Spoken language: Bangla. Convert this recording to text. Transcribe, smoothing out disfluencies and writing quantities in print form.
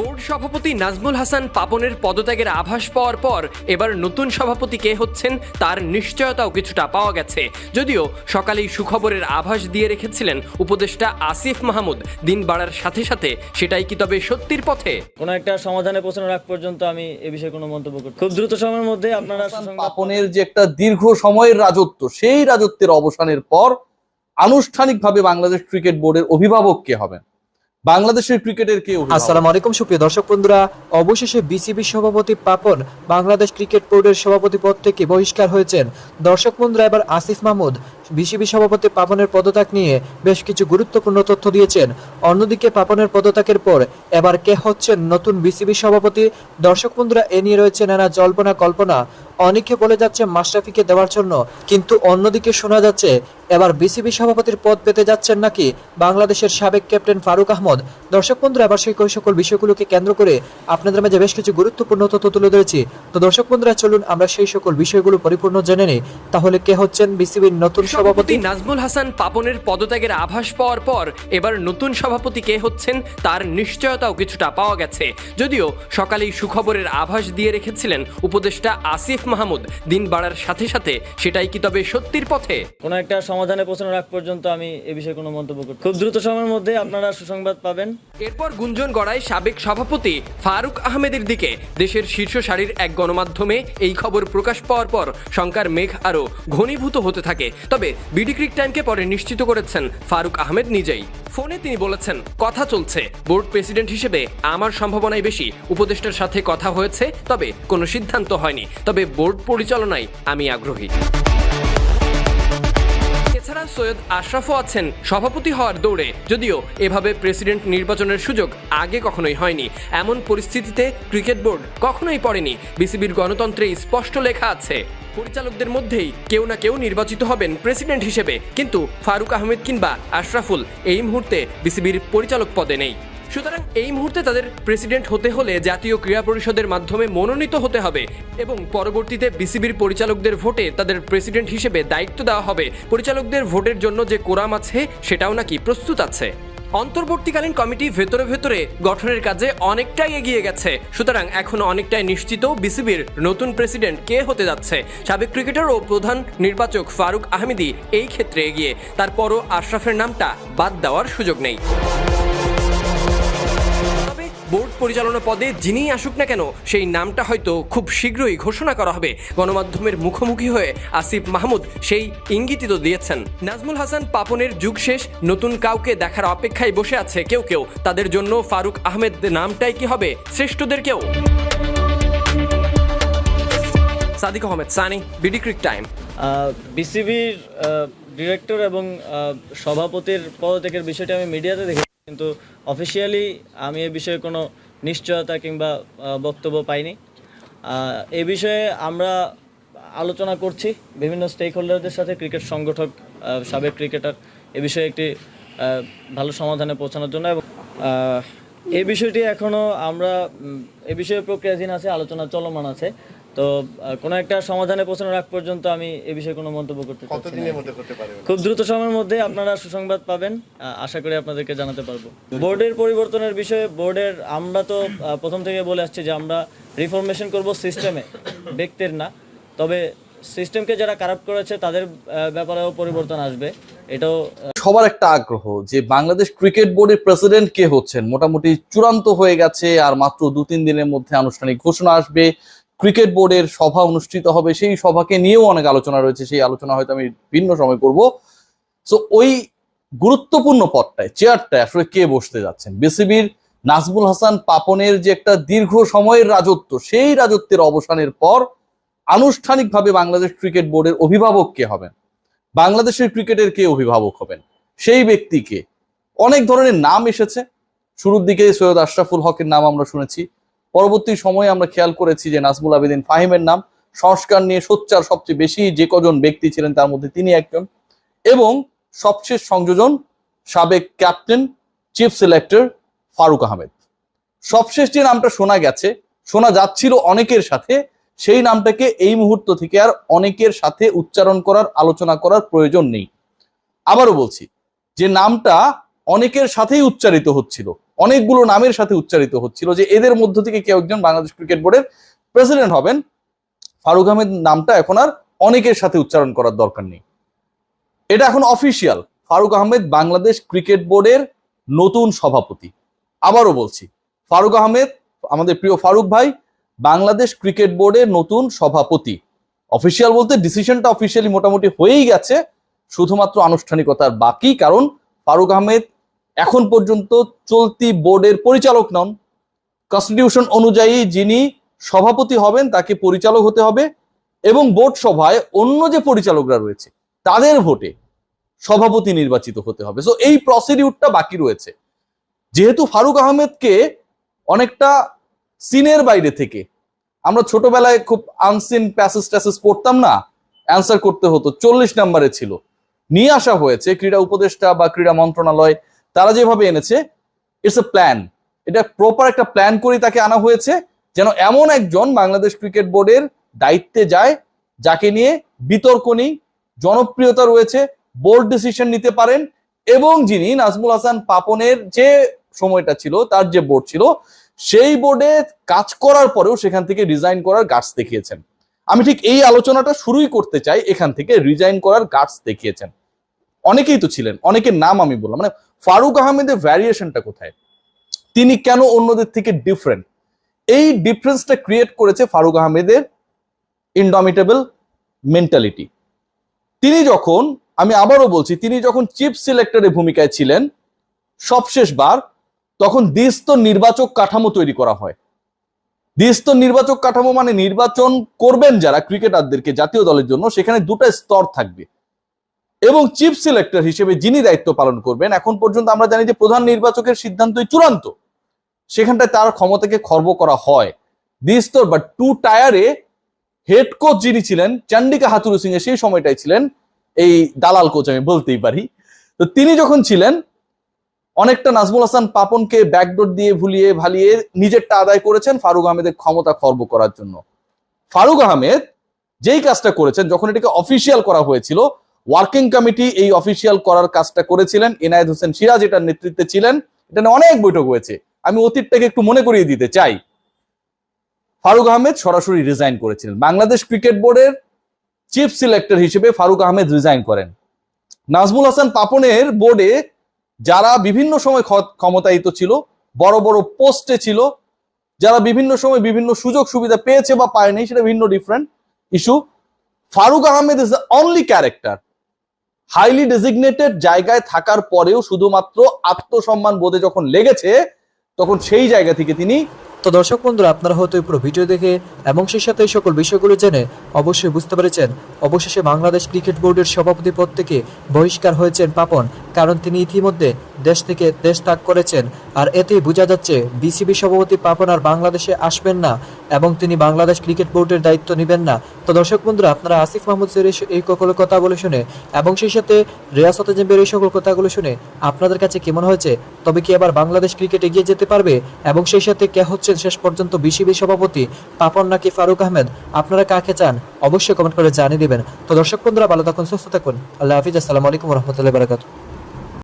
বোর্ড সভাপতি নাজমুল হাসান পাপনের পদত্যাগের আভাস পাওয়ার পর এবার নতুন সভাপতি কে হচ্ছেন তার নিশ্চয়তাও কিছুটা পাওয়া গেছে। যদিও সকালেই সুখবরের আভাস দিয়ে রেখেছিলেন উপদেষ্টা আসিফ মাহমুদ, দিন বাড়ার সাথে সাথে সেটাই কি তবে সত্যির পথে? কোনো একটা সমাধানে পৌঁছানোর আগ পর্যন্ত আমি এ বিষয়ে কোনো মন্তব্য করতে খুব দ্রুত সময়ের মধ্যে আপনারা পাপনের যে একটা দীর্ঘ সময়ের রাজত্ব, সেই রাজত্বের অবসানের পর আনুষ্ঠানিকভাবে বাংলাদেশ ক্রিকেট বোর্ডের অভিভাবক কে হবেন, বাংলাদেশের ক্রিকেটের কে অভিভাবক? আসসালামু আলাইকুম সুপ্রিয় দর্শক বন্ধুরা, অবশেষে বিসিবি সভাপতি পাপন বাংলাদেশ ক্রিকেট বোর্ডের সভাপতি পদ থেকে বহিষ্কার হয়েছেন। দর্শক বন্ধুরা, এবার আসিফ মাহমুদ বিসিবি সভাপতি পাপনের পদত্যাগ নিয়ে বেশ কিছু গুরুত্বপূর্ণ তথ্য দিয়েছেন। অন্যদিকে পাপনের পদত্যাগের পর এবার কে হচ্ছেন নতুন বিসিবি সভাপতি? দর্শক বন্ধুরা, এ নিয়ে রয়েছে নানা জল্পনা কল্পনা। অনেকে বলে যাচ্ছে মাশরাফিকে দেওয়ার জন্য, কিন্তু অন্যদিকে শোনা যাচ্ছে এবার বিসিবি সভাপতির পদ পেতে যাচ্ছেন নাকি বাংলাদেশের সাবেক ক্যাপ্টেন ফারুক আহমদ। দর্শক বন্ধুরা, এবার সেই সকল বিষয়গুলোকে কেন্দ্র করে আপনাদের মাঝে বেশ কিছু গুরুত্বপূর্ণ তথ্য তুলে ধরেছি। তো দর্শক বন্ধুরা, চলুন আমরা সেই সকল বিষয়গুলো পরিপূর্ণ জেনে নিই। তাহলে কে হচ্ছেন বিসিবির নতুন সভাপতি? নাজমুল হাসান পাপনের পদত্যাগের আভাস পাওয়ার পর এবার নতুন সভাপতি কে হচ্ছেন তার নিশ্চয়তাও কিছুটা পাওয়া গেছে। যদিও সকালেই সুখবরের আভাস দিয়ে রেখেছিলেন উপদেষ্টা আসিফ মাহমুদ, দিন বাড়ার সাথে সাথে সেটাই কি তবে সত্যির পথে? কোনো একটা সমাধানে পৌঁছানোর আগ পর্যন্ত আমি এ বিষয়ে কোনো মন্তব্য করতে খুব দ্রুত সময়ের মধ্যে আপনারা সুসংবাদ পাবেন। এরপর গুঞ্জন গড়ায় সাবেক সভাপতি ফারুক আহমেদের দিকে। দেশের শীর্ষ সারির এক গণমাধ্যমে এই খবর প্রকাশ পাওয়ার পর শঙ্কার মেঘ আরও ঘনীভূত হতে থাকে। তবে বিডি ক্রিক টাইমকে পরে নিশ্চিত করেছেন ফারুক আহমেদ নিজেই। ফোনে তিনি বলেছেন, কথা চলছে, বোর্ড প্রেসিডেন্ট হিসেবে আমার সম্ভাবনাই বেশি। উপদেষ্টার সাথে কথা হয়েছে, তবে কোনো সিদ্ধান্ত হয়নি। তবে বোর্ড পরিচালনায় আমি আগ্রহী। এছাড়া সৈয়দ আশরাফও আছেন সভাপতি হওয়ার দৌড়ে। যদিও এভাবে প্রেসিডেন্ট নির্বাচনের সুযোগ আগে কখনোই হয়নি। এমন পরিস্থিতিতে ক্রিকেট বোর্ড কখনোই পড়েনি। বিসিবির গণতন্ত্রে স্পষ্ট লেখা আছে, পরিচালকদের মধ্যেই কেউ না কেউ নির্বাচিত হবেন প্রেসিডেন্ট হিসেবে। কিন্তু ফারুক আহমেদ কিংবা আশরাফুল এই মুহূর্তে বিসিবির পরিচালক পদে নেই। সুতরাং এই মুহূর্তে তাদের প্রেসিডেন্ট হতে হলে জাতীয় ক্রীড়া পরিষদের মাধ্যমে মনোনীত হতে হবে এবং পরবর্তীতে বিসিবির পরিচালকদের ভোটে তাদের প্রেসিডেন্ট হিসেবে দায়িত্ব দেওয়া হবে। পরিচালকদের ভোটের জন্য যে কোরাম আছে সেটাও নাকি প্রস্তুত আছে। অন্তর্বর্তীকালীন কমিটি ভেতরে ভেতরে গঠনের কাজে অনেকটাই এগিয়ে গেছে। সুতরাং এখন অনেকটাই নিশ্চিত বিসিবির নতুন প্রেসিডেন্ট কে হতে যাচ্ছে। সাবেক ক্রিকেটার ও প্রধান নির্বাচক ফারুক আহমেদই এই ক্ষেত্রে এগিয়ে। তারপরও আশরাফের নামটা বাদ দেওয়ার সুযোগ নেই। বোর্ড পরিচালনা পদে যিনিই আসুক না কেন, সেই নামটা হয়তো খুব শীঘ্রই ঘোষণা করা হবে। গণমাধ্যমের মুখোমুখি হয়ে আসিফ মাহমুদ সেই ইঙ্গিতই তো দিয়েছেন। নাজমুল হাসান পাপনের যুগ শেষ, নতুন কাউকে দেখার অপেক্ষায় বসে আছে কেউ কেউ। তাদের জন্য ফারুক আহমেদ নামটাই কি হবে শ্রেষ্ঠদের কেউ? Sadiq Ahmed Sunny, BD cric time. বিসিবির ডিরেক্টর এবং সভাপতির পদত্যাগের বিষয়টি আমি মিডিয়াতে দেখেছি, কিন্তু অফিসিয়ালি আমি এ বিষয়ে কোনো নিশ্চয়তা কিংবা বক্তব্য পাইনি। এ বিষয়ে আমরা আলোচনা করছি বিভিন্ন স্টেক হোল্ডারদের সাথে। ক্রিকেট সংগঠক, সাবেক ক্রিকেটার, এ বিষয়ে একটি ভালো সমাধানে পৌঁছানোর জন্য। এবং এই বিষয়টি এখনও আমরা এ বিষয়ে প্রক্রিয়াধীন আছে, আলোচনা চলমান আছে। তো কোনো একটা সমাধানে পৌঁছানোর আগ পর্যন্ত আমি এ বিষয়ে কোনো মন্তব্য করতে চাচ্ছি না। খুব দ্রুত সময়ের মধ্যে আপনারা সুসংবাদ পাবেন, আশা করি আপনাদেরকে জানাতে পারবো। বোর্ডের পরিবর্তনের বিষয়ে আমরা তো প্রথম থেকে বলে আসছি যে আমরা রিফরমেশন করব সিস্টেমে, ব্যক্তির না। তবে সিস্টেমকে যারা কারাপ্ট করেছে তাদের ব্যাপারেও পরিবর্তন আসবে। এটাও সবার একটা আগ্রহ যে বাংলাদেশ ক্রিকেট বোর্ডের প্রেসিডেন্ট কে হচ্ছেন মোটামুটি চূড়ান্ত হয়ে গেছে। আর মাত্র 2-3 দিনের মধ্যে আনুষ্ঠানিক ঘোষণা আসবে। ক্রিকেট বোর্ডের সভা অনুষ্ঠিত হবে, সেই সভাকে নিয়েও অনেক আলোচনা রয়েছে। সেই আলোচনা হয়তো আমি ভিন্ন সময় করব। সো ওই গুরুত্বপূর্ণ পদটায়, চেয়ারটায় আসলে কে বসতে যাচ্ছেন? বিসিবির নাজমুল হাসান পাপনের যে একটা দীর্ঘ সময়ের রাজত্ব, সেই রাজত্বের অবসানের পর আনুষ্ঠানিকভাবে বাংলাদেশ ক্রিকেট বোর্ডের অভিভাবক কে হবেন, বাংলাদেশের ক্রিকেটের কে অভিভাবক হবেন, সেই ব্যক্তিকে অনেক ধরনের নাম এসেছে। শুরুর দিকে সৈয়দ আশরাফুল হকের নাম আমরা শুনেছি। পরবর্তী সময়ে আমরা খেয়াল করেছি যে নাজমুল আবেদিন ফাহিমের নাম। সংস্কার নিয়ে সোচ্চার সবচেয়ে বেশি যে কজন ব্যক্তি ছিলেন তার মধ্যে তিনি একজন। এবং সবশেষ সংযোজন সাবেক captain, chief selector Faruque Ahmed. সবশেষ যে নামটা শোনা যাচ্ছিল অনেকের সাথে, সেই নামটাকে এই মুহূর্ত থেকে আর অনেকের সাথে উচ্চারণ করার, আলোচনা করার প্রয়োজন নেই। আবারও বলছি, যে নামটা অনেকের সাথেই উচ্চারিত হচ্ছিল, অনেকগুলো নামের সাথে উচ্চারিত হচ্ছিল যে এদের মধ্য থেকে কেউ একজন বাংলাদেশ ক্রিকেট বোর্ডের প্রেসিডেন্ট হবেন। ফারুক আহমেদ নামটা এখন আর অনেকের সাথে উচ্চারণ করার দরকার নেই, এটা এখন অফিসিয়াল। ফারুক আহমেদ বাংলাদেশ ক্রিকেট বোর্ডের নতুন সভাপতি। আবারও বলছি, ফারুক আহমেদ, আমাদের প্রিয় ফারুক ভাই, বাংলাদেশ ক্রিকেট বোর্ডের নতুন সভাপতি। অফিসিয়াল বলতে ডিসিশনটা অফিসিয়ালি মোটামুটি হয়েই গেছে, শুধুমাত্র আনুষ্ঠানিকতার বাকি। কারণ ফারুক আহমেদ এখন পর্যন্ত চলতি বোর্ডের পরিচালক নন। কনস্টিটিউশন অনুযায়ী যিনি সভাপতি হবেন তাকে পরিচালক হতে হবে, এবং বোর্ড সভায় অন্য যে পরিচালকরা রয়েছে তাদের ভোটে সভাপতি নির্বাচিত হতে হবে। সো এই প্রসিডিউরটা বাকি রয়েছে। যেহেতু ফারুক আহমেদকে অনেকটা সিনের বাইরে থেকে, আমরা ছোটবেলায় খুব আনসিন প্যাসেজ ট্যাসেজ পড়তাম না, অ্যান্সার করতে হতো, 40 নম্বরে ছিল, নিয়ে আসা হয়েছে ক্রীড়া উপদেষ্টা বা ক্রীড়া মন্ত্রণালয়, তারা যেভাবে এনেছে, ইটস এ প্ল্যান। এটা প্রপার একটা প্ল্যান করে তাকে আনা হয়েছে, যেন এমন একজন বাংলাদেশ ক্রিকেট বোর্ডের দায়িত্বে যায় যাকে নিয়ে বিতর্ক নেই, জনপ্রিয়তা রয়েছে, বোল্ড ডিসিশন নিতে পারেন, এবং যিনি নাজমুল হাসান পাপনের যে সময়টা ছিল, তার যে বোর্ড ছিল, সেই বোর্ডে কাজ করার পরেও সেখান থেকে রিজাইন করার গাটস দেখিয়েছেন। আমি ঠিক এই আলোচনাটা শুরুই করতে চাই, এখান থেকে রিজাইন করার গাটস দেখিয়েছেন অনেকেই তো ছিলেন, অনেকের নাম আমি বললাম। মানে ফারুক আহমেদের ভ্যারিয়েশনটা কোথায়, তিনি কেন অন্যদের থেকে ডিফারেন্ট? এই ডিফারেন্সটা ক্রিয়েট করেছে ফারুক আহমেদের ইনডমিটেবল মেন্টালিটি। তিনি যখন, আমি আবারও বলছি, তিনি যখন চিফ সিলেক্টরের ভূমিকায় ছিলেন সবশেষ বার, তখন দ্বিস্তর নির্বাচক কাঠামো তৈরি করা হয়। দ্বিস্তর নির্বাচক কাঠামো মানে নির্বাচন করবেন যারা ক্রিকেটারদেরকে জাতীয় দলের জন্য, সেখানে দুটো স্তর থাকবে, এবং চিফ সিলেক্টর হিসেবে যিনি দায়িত্ব পালন করবেন, এখন পর্যন্ত আমরা জানি যে প্রধান নির্বাচকের সিদ্ধান্তই চূড়ান্ত, সেখানটায় তার ক্ষমতাকে খর্ব করা হয়। দ্বিস্তর বা 2 টায়ারে হেড কোচ যিনি ছিলেন, চন্ডিকা হাথুরু সিং এর সেই সময়টাই ছিলেন এই দালাল কোচ, আমি বলতেই পারি। তো তিনি যখন ছিলেন, অনেকটা নাজমুল হাসান পাপনকে ব্যাকডোর দিয়ে ভুলিয়ে ভালিয়ে নিজেরটা আদায় করেছেন ফারুক আহমেদের ক্ষমতা খর্ব করার জন্য। ফারুক আহমেদ যেই কাজটা করেছেন, যখন এটাকে অফিসিয়াল করা হয়েছিল, ওয়ার্কিং কমিটি এই অফিসিয়াল করার কাজটা করেছিলেন, এনায়েত হোসেন সিরাজ এটার নেতৃত্বে ছিলেন, এটা নিয়ে অনেক বৈঠক হয়েছে। আমি অতীতটাকে একটু মনে করিয়ে দিতে চাই। ফারুক আহমেদ সরাসরি রিজাইন করেছিলেন। বাংলাদেশ ক্রিকেট বোর্ডের চিফ সিলেক্টর হিসেবে ফারুক আহমেদ রিজাইন করেন। নাজমুল হাসান পাপনের বোর্ডে যারা বিভিন্ন সময় ক্ষমতায়িত ছিল, বড় বড় পোস্টে ছিল, যারা বিভিন্ন সময় বিভিন্ন সুযোগ সুবিধা পেয়েছে বা পায়নি, সেটা ভিন্ন different issue. Faruque Ahmed is the only character highly designated জায়গায় থাকার পরেও শুধুমাত্র আত্মসম্মান বোধে যখন লেগেছে, তখন সেই জায়গা থেকে তিনি। তো দর্শক বন্ধুরা, আপনারা হয়তো পুরো ভিডিও দেখে এবং সেই সাথে এই সকল বিষয়গুলো জেনে অবশ্যই বুঝতে পেরেছেন অবশেষে বাংলাদেশ ক্রিকেট বোর্ডের সভাপতি পদ থেকে বহিষ্কার হয়েছেন পাপন, কারণ তিনি ইতিমধ্যে দেশ থেকে দেশ ত্যাগ করেছেন। আর এতেই বোঝা যাচ্ছে বিসিবি সভাপতি পাপন আর বাংলাদেশে আসবেন না এবং তিনি বাংলাদেশ ক্রিকেট বোর্ডের দায়িত্ব নেবেন না। তো দর্শক বন্ধুরা, আপনারা আসিফ মাহমুদের এই সকল কথাগুলো শুনে এবং সেই সাথে রিয়াসত জাম্বির এই সকল কথাগুলো শুনে আপনাদের কাছে কেমন হয়েছে? তবে কি এবার বাংলাদেশ ক্রিকেট এগিয়ে যেতে পারবে? এবং সেই সাথে কে হচ্ছেন শেষ পর্যন্ত বিসিবি সভাপতি, পাপন নাকি ফারুক আহমেদ? আপনারা কাকে চান অবশ্যই কমেন্ট করে জানিয়ে দিবেন। তো দর্শক বন্ধুরা, ভালো থাকুন, সুস্থ থাকুন, আল্লাহ হাফিজ, আসসালামু আলাইকুম রহমতুল্লাহ বারাকাতুহু।